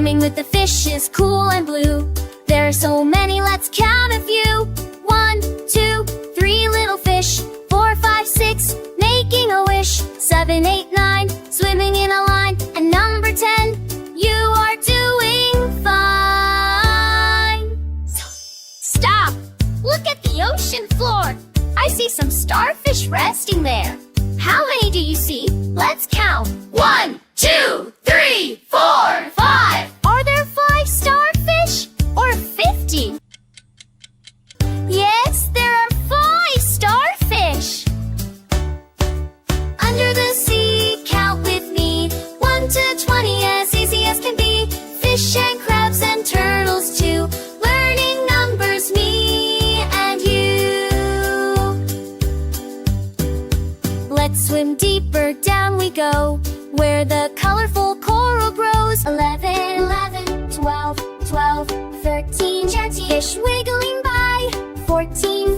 Swimming with the fish is cool and blue. There are so many, let's count a few. 1, 2, 3 little fish. 4, 5, 6, making a wish. 7, 8, 9, swimming in a line. And number 10, you are doing fine. Stop! Look at the ocean floor. I see some starfish resting there. How many do you see? Let's count. 1, 2, 3, 4, 5. Are there 5 starfish? Or 50? Yes, there are 5 starfish. Under the sea, count with me. 1 to 20, as easy as can be. Fish and crabs and turtles too. Learning numbers, me and you. Let's swim deeper, down we go, where the colorful coral grows. 11, 12, 13, fish wiggling by. 14,